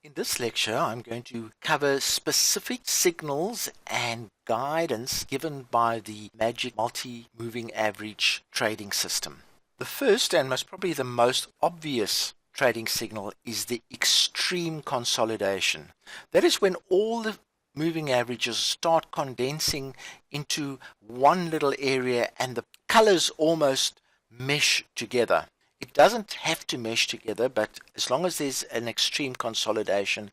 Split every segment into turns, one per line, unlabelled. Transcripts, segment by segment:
In this lecture, I'm going to cover specific signals and guidance given by the Magic Multi-Moving Average trading system. The first and most probably the most obvious trading signal is the extreme consolidation. That is when all the moving averages start condensing into one little area and the colors almost mesh together. It doesn't have to mesh together, but as long as there's an extreme consolidation,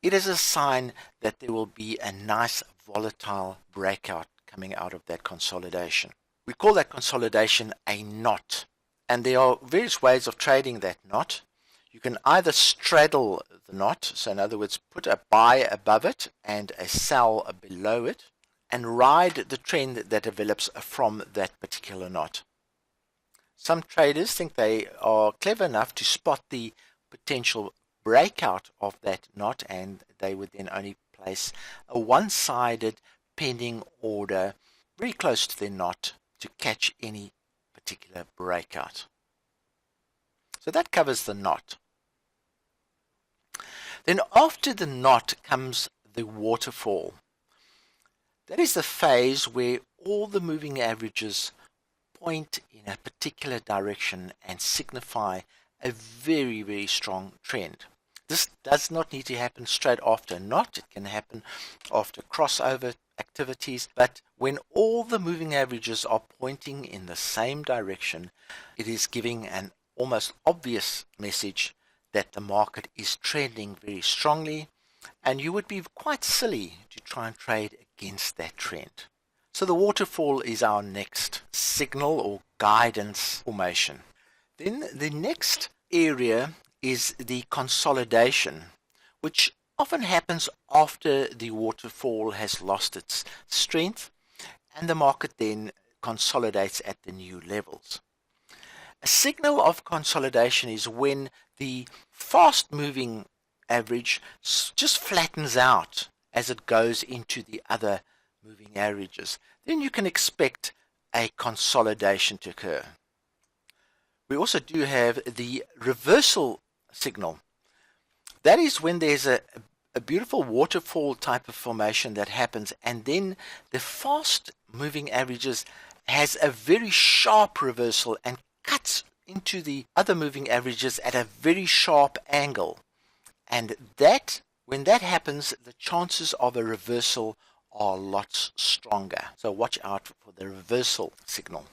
it is a sign that there will be a nice volatile breakout coming out of that consolidation. We call that consolidation a knot, and there are various ways of trading that knot. You can either straddle the knot, so in other words, put a buy above it and a sell below it, and ride the trend that develops from that particular knot. Some traders think they are clever enough to spot the potential breakout of that knot, and they would then only place a one-sided pending order very close to their knot to catch any particular breakout. So that covers the knot. Then after the knot comes the waterfall. That is the phase where all the moving averages point in a particular direction and signify a very, very strong trend. This does not need to happen straight after a knot. It can happen after crossover activities, but when all the moving averages are pointing in the same direction, it is giving an almost obvious message that the market is trending very strongly, and you would be quite silly to try and trade against that trend. So the waterfall is our next signal or guidance formation. Then the next area is the consolidation, which often happens after the waterfall has lost its strength and the market then consolidates at the new levels. A signal of consolidation is when the fast moving average just flattens out as it goes into the other moving averages. Then you can expect a consolidation to occur. We also do have the reversal signal. That is when there's a beautiful waterfall type of formation that happens, and then the fast moving averages has a very sharp reversal and cuts into the other moving averages at a very sharp angle. And that, when that happens, the chances of a reversal are lots stronger. So watch out for the reversal signal.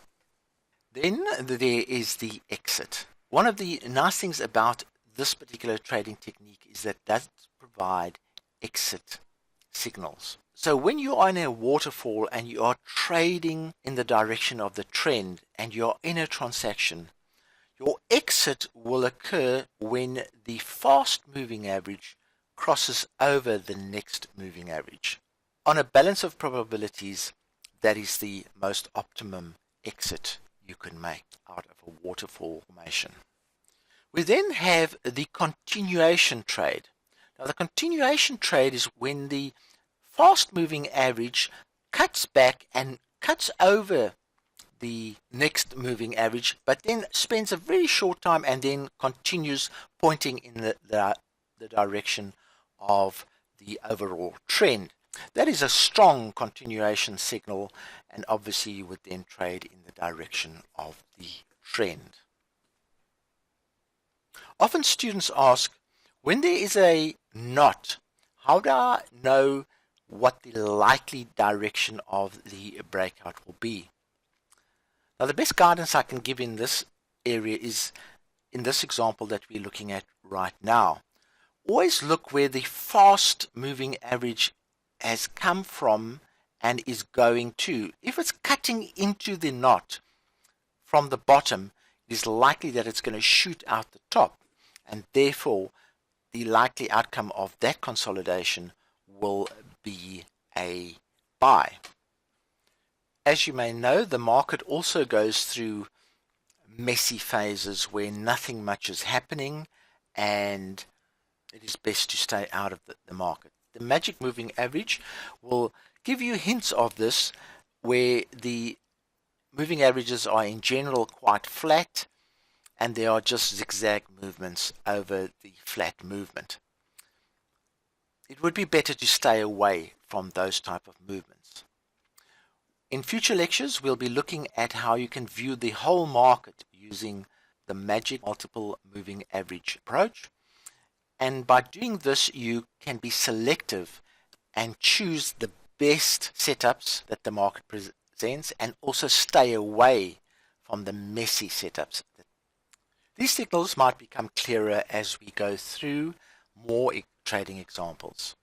Then there is the exit. One of the nice things about this particular trading technique is that it does provide exit signals. So when you are in a waterfall and you are trading in the direction of the trend and you're in a transaction, your exit will occur when the fast moving average crosses over the next moving average. On a balance of probabilities, that is the most optimum exit you can make out of a waterfall formation. We then have the continuation trade. Now the continuation trade is when the fast moving average cuts back and cuts over the next moving average, but then spends a very short time and then continues pointing in the direction of the overall trend. That is a strong continuation signal, and obviously you would then trade in the direction of the trend. Often students ask, when there is a knot, how do I know what the likely direction of the breakout will be? Now the best guidance I can give in this area is in this example that we're looking at right now. Always look where the fast moving average has come from and is going to. If it's cutting into the knot from the bottom, it is likely that it's going to shoot out the top, and therefore the likely outcome of that consolidation will be a buy. As you may know, the market also goes through messy phases where nothing much is happening, and it is best to stay out of the market. The magic moving average will give you hints of this, where the moving averages are in general quite flat and there are just zigzag movements over the flat movement. it would be better to stay away from those type of movements. In future lectures, we'll be looking at how you can view the whole market using the Magic Multiple Moving Average approach. And by doing this, you can be selective and choose the best setups that the market presents and also stay away from the messy setups. These signals might become clearer as we go through more trading examples.